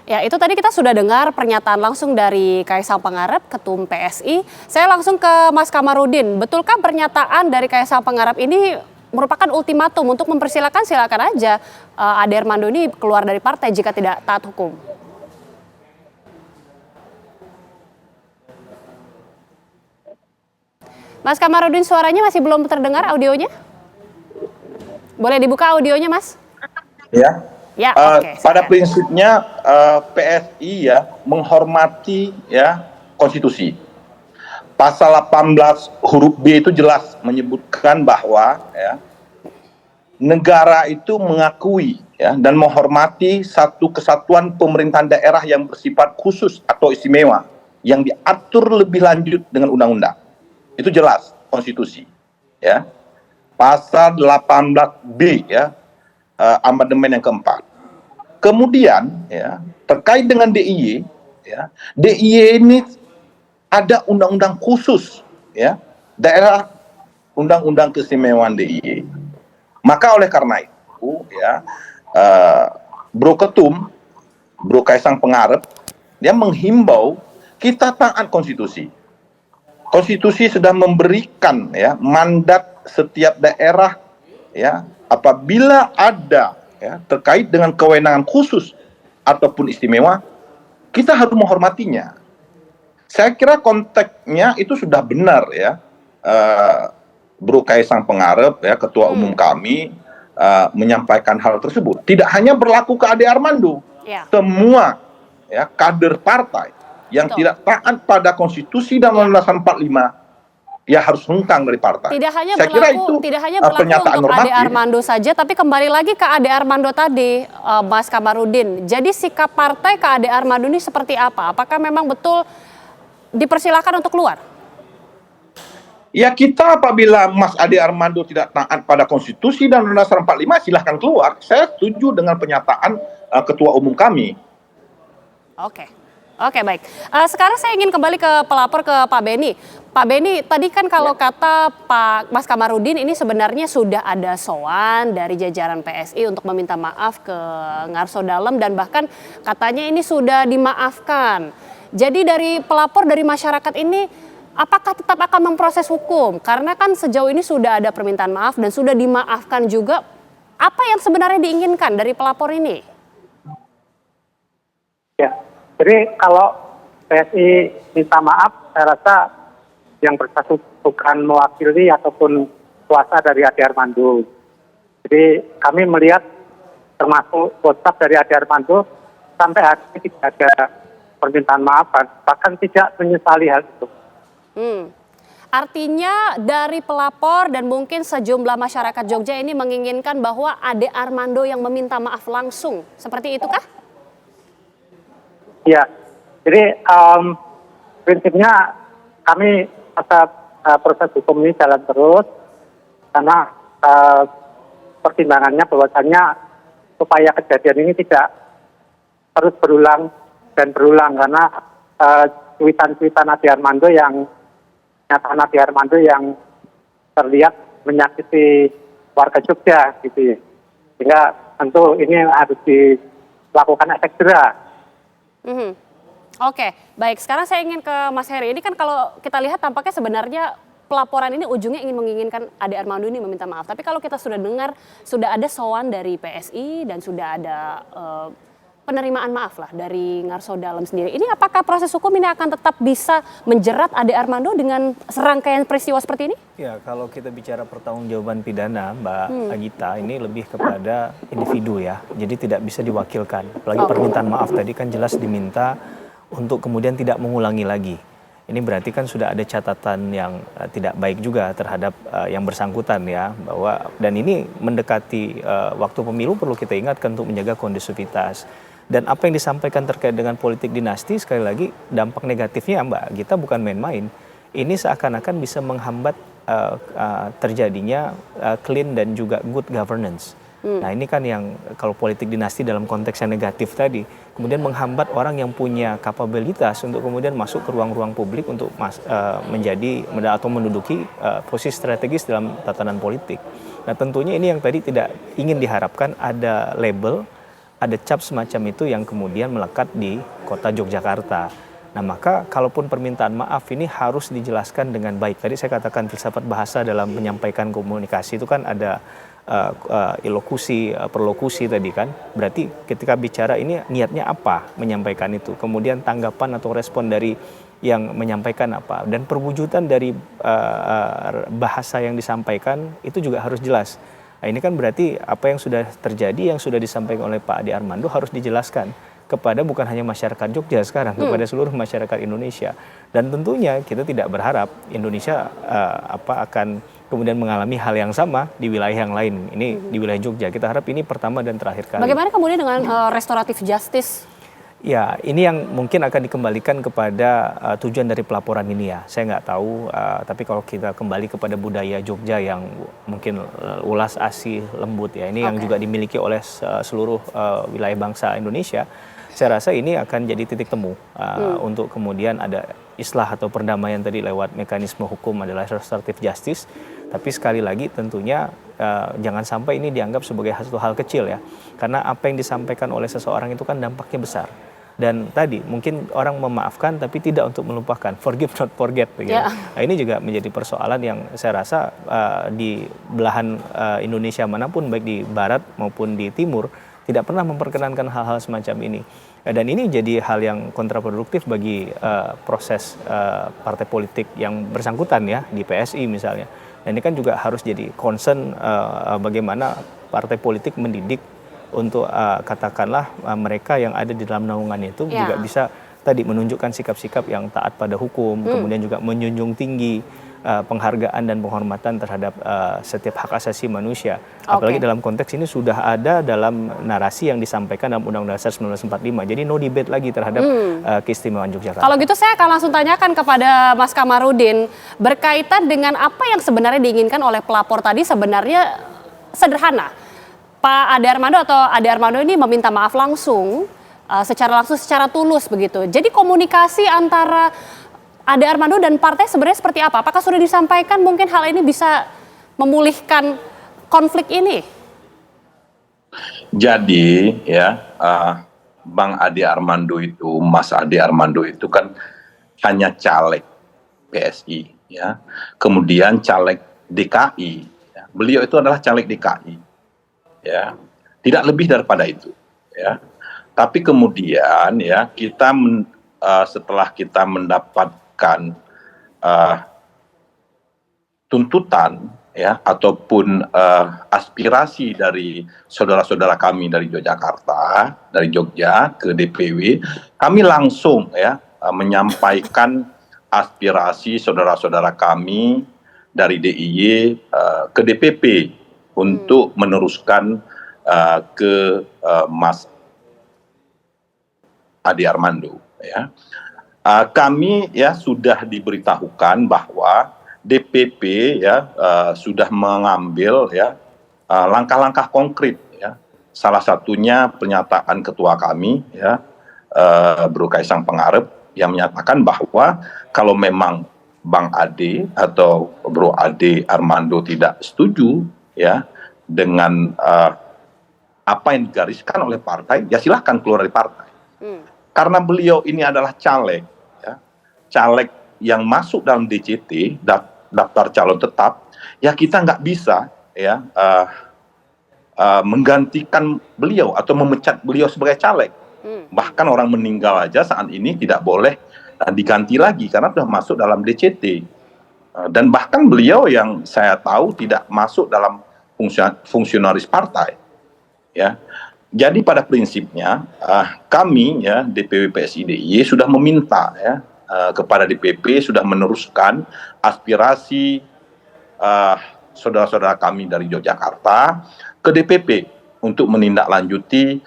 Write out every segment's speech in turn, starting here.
Ya, itu tadi kita sudah dengar pernyataan langsung dari Kaisang Pangarep, Ketum PSI. Saya langsung ke Mas Kamarudin. Betulkah pernyataan dari Kaisang Pangarep ini merupakan ultimatum untuk mempersilakan silakan aja Ade Armando ini keluar dari partai jika tidak taat hukum? Mas Kamarudin, suaranya masih belum terdengar audionya? Boleh dibuka audionya, Mas? Ya. Ya, oke. Pada prinsipnya PSI ya menghormati ya konstitusi. Pasal 18 huruf B itu jelas menyebutkan bahwa ya negara itu mengakui ya dan menghormati satu kesatuan pemerintahan daerah yang bersifat khusus atau istimewa yang diatur lebih lanjut dengan undang-undang. Itu jelas konstitusi ya. Pasal 18B ya amandemen yang keempat. Kemudian ya terkait dengan DIY ya, DIY ini ada undang-undang khusus ya, daerah undang-undang keistimewaan DIY. Maka oleh karena itu ya Bro Ketum, Bro Kaisang Pangarep dia menghimbau kita taat konstitusi. Konstitusi sudah memberikan ya mandat setiap daerah ya apabila ada ya terkait dengan kewenangan khusus ataupun istimewa, kita harus menghormatinya. Saya kira konteksnya itu sudah benar ya, Bro Kaisang Pangarep ya Ketua Umum kami menyampaikan hal tersebut. Tidak hanya berlaku ke Ade Armando, semua ya kader partai yang tidak taat pada konstitusi dan Undang-Undang 45 ya harus hengkang dari partai. Tidak hanya saya kira itu berlaku pernyataan untuk normatif. Ade Armando saja, tapi kembali lagi ke Ade Armando tadi, Mas Kamarudin. Jadi sikap partai ke Ade Armando ini seperti apa? Apakah memang betul dipersilakan untuk keluar? Ya kita apabila Mas Ade Armando tidak taat pada konstitusi dan Undang-Undang 45 silahkan keluar. Saya setuju dengan pernyataan Ketua Umum kami. Oke, baik. Sekarang saya ingin kembali ke pelapor, ke Pak Beni. Pak Beni, tadi kan kalau kata Pak Mas Kamarudin ini sebenarnya sudah ada sowan dari jajaran PSI untuk meminta maaf ke Ngarso Dalem dan bahkan katanya ini sudah dimaafkan. Jadi dari pelapor, dari masyarakat ini apakah tetap akan memproses hukum? Karena kan sejauh ini sudah ada permintaan maaf dan sudah dimaafkan juga. Apa yang sebenarnya diinginkan dari pelapor ini? Ya. Jadi kalau PSI minta maaf, saya rasa yang bersangkutan mewakili ataupun kuasa dari Ade Armando. Jadi kami melihat termasuk WhatsApp dari Ade Armando sampai hari ini tidak ada permintaan maaf, bahkan tidak menyesali hal itu. Artinya dari pelapor dan mungkin sejumlah masyarakat Jogja ini menginginkan bahwa Ade Armando yang meminta maaf langsung, seperti itukah? Ya, jadi prinsipnya kami proses hukum ini jalan terus karena pertimbangannya bahwasannya supaya kejadian ini tidak terus berulang dan berulang karena cuitan-cuitan Ade Armando yang pernyataan Ade Armando yang terlihat menyakiti warga Jogja gitu ya. Sehingga tentu ini harus dilakukan efek jera. Oke, baik. Sekarang saya ingin ke Mas Heri. Ini kan kalau kita lihat tampaknya sebenarnya pelaporan ini ujungnya ingin menginginkan Ade Armando ini meminta maaf. Tapi kalau kita sudah dengar, sudah ada sowan dari PSI dan sudah ada penerimaan maaf lah dari Ngarso Dalem sendiri. Ini apakah proses hukum ini akan tetap bisa menjerat Ade Armando dengan serangkaian peristiwa seperti ini? Ya, kalau kita bicara pertanggungjawaban pidana, Mbak Agita, ini lebih kepada individu ya. Jadi tidak bisa diwakilkan. Apalagi permintaan maaf tadi kan jelas diminta untuk kemudian tidak mengulangi lagi. Ini berarti kan sudah ada catatan yang tidak baik juga terhadap yang bersangkutan ya, bahwa dan ini mendekati waktu pemilu perlu kita ingatkan untuk menjaga kondusivitas. Dan apa yang disampaikan terkait dengan politik dinasti, sekali lagi dampak negatifnya Mbak Gita bukan main-main. Ini seakan-akan bisa menghambat terjadinya clean dan juga good governance. Nah ini kan yang kalau politik dinasti dalam konteks yang negatif tadi, kemudian menghambat orang yang punya kapabilitas untuk kemudian masuk ke ruang-ruang publik untuk menjadi atau menduduki posisi strategis dalam tatanan politik. Nah tentunya ini yang tadi tidak ingin diharapkan ada label ada cap semacam itu yang kemudian melekat di kota Yogyakarta. Nah, maka kalaupun permintaan maaf ini harus dijelaskan dengan baik. Tadi saya katakan filsafat bahasa dalam menyampaikan komunikasi itu kan ada ilokusi, perlokusi tadi kan. Berarti ketika bicara ini niatnya apa menyampaikan itu. Kemudian tanggapan atau respon dari yang menyampaikan apa. Dan perwujudan dari bahasa yang disampaikan itu juga harus jelas. Nah, ini kan berarti apa yang sudah terjadi, yang sudah disampaikan oleh Pak Ade Armando harus dijelaskan kepada bukan hanya masyarakat Jogja sekarang, kepada seluruh masyarakat Indonesia. Dan tentunya kita tidak berharap Indonesia akan kemudian mengalami hal yang sama di wilayah yang lain. Ini di wilayah Jogja. Kita harap ini pertama dan terakhir kali. Bagaimana kemudian dengan restoratif justice? Ya, ini yang mungkin akan dikembalikan kepada tujuan dari pelaporan ini ya. Saya nggak tahu, tapi kalau kita kembali kepada budaya Jogja yang mungkin ulas asih lembut ya, ini yang juga dimiliki oleh seluruh wilayah bangsa Indonesia. Saya rasa ini akan jadi titik temu untuk kemudian ada islah atau perdamaian tadi lewat mekanisme hukum adalah restoratif justice. Tapi sekali lagi tentunya jangan sampai ini dianggap sebagai satu hal kecil ya. Karena apa yang disampaikan oleh seseorang itu kan dampaknya besar. Dan tadi mungkin orang memaafkan tapi tidak untuk melupakan, forgive not forget begitu. Nah, ini juga menjadi persoalan yang saya rasa di belahan Indonesia manapun baik di barat maupun di timur tidak pernah memperkenankan hal-hal semacam ini. Dan ini jadi hal yang kontraproduktif bagi proses partai politik yang bersangkutan ya di PSI misalnya. Dan ini kan juga harus jadi concern bagaimana partai politik mendidik untuk katakanlah mereka yang ada di dalam naungannya itu juga bisa tadi menunjukkan sikap-sikap yang taat pada hukum, kemudian juga menjunjung tinggi penghargaan dan penghormatan terhadap setiap hak asasi manusia. Apalagi dalam konteks ini sudah ada dalam narasi yang disampaikan dalam Undang-Undang Dasar 1945. Jadi no debate lagi terhadap keistimewaan Yogyakarta. Kalau gitu saya akan langsung tanyakan kepada Mas Kamarudin berkaitan dengan apa yang sebenarnya diinginkan oleh pelapor tadi sebenarnya sederhana. Pak Ade Armando atau Ade Armando ini meminta maaf langsung, secara tulus begitu. Jadi komunikasi antara Ade Armando dan partai sebenarnya seperti apa? Apakah sudah disampaikan mungkin hal ini bisa memulihkan konflik ini? Jadi ya Bang Ade Armando itu, Mas Ade Armando itu kan hanya caleg PSI ya. Kemudian caleg DKI. Ya. Beliau itu adalah caleg DKI. Ya. Tidak lebih daripada itu ya. Tapi kemudian ya kita setelah kita mendapatkan tuntutan ya ataupun aspirasi dari saudara-saudara kami dari Yogyakarta, dari Jogja ke DPW, kami langsung ya menyampaikan aspirasi saudara-saudara kami dari DIY ke DPP untuk meneruskan ke Mas Ade Armando ya. Kami ya sudah diberitahukan bahwa DPP ya sudah mengambil ya langkah-langkah konkret ya. Salah satunya pernyataan ketua kami ya Bro Kaisang Pangarep yang menyatakan bahwa kalau memang Bang Ade atau Bro Ade Armando tidak setuju ya dengan apa yang digariskan oleh partai, ya silahkan keluar dari partai. Karena beliau ini adalah caleg yang masuk dalam DCT, daftar calon tetap, ya kita nggak bisa ya menggantikan beliau atau memecat beliau sebagai caleg. Bahkan orang meninggal aja saat ini tidak boleh diganti lagi karena sudah masuk dalam DCT. Dan bahkan beliau yang saya tahu tidak masuk dalam fungsionaris partai. Ya. Jadi pada prinsipnya kami ya DPW PSI DIY sudah meminta ya kepada DPP sudah meneruskan aspirasi saudara-saudara kami dari Yogyakarta ke DPP untuk menindaklanjuti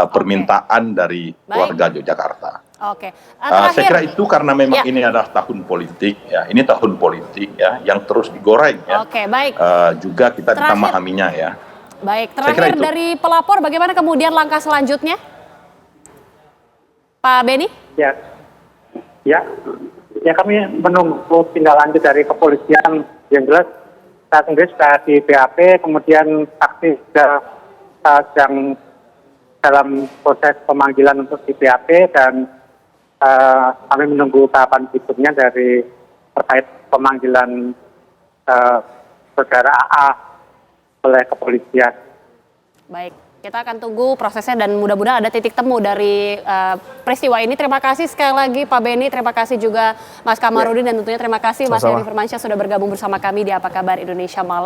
permintaan dari warga Yogyakarta. Oke. Saya kira itu karena memang ini adalah tahun politik ya, ini tahun politik ya yang terus digoreng ya. Oke, baik. Juga kita bisa memahaminya ya. Baik, terakhir dari pelapor bagaimana kemudian langkah selanjutnya? Pak Beni? Ya kami menunggu tindak lanjut dari kepolisian. Yang jelas saat ini sudah di BAP, kemudian saksi sedang dalam proses pemanggilan untuk di BAP dan kami menunggu tahapan berikutnya dari terkait pemanggilan saudara AA oleh kepolisian. Baik, kita akan tunggu prosesnya dan mudah-mudahan ada titik temu dari peristiwa ini. Terima kasih sekali lagi Pak Beni, terima kasih juga Mas Kamarudin dan tentunya terima kasih Mas Sama-sama. Heri Firmansyah sudah bergabung bersama kami di Apa Kabar Indonesia Malam.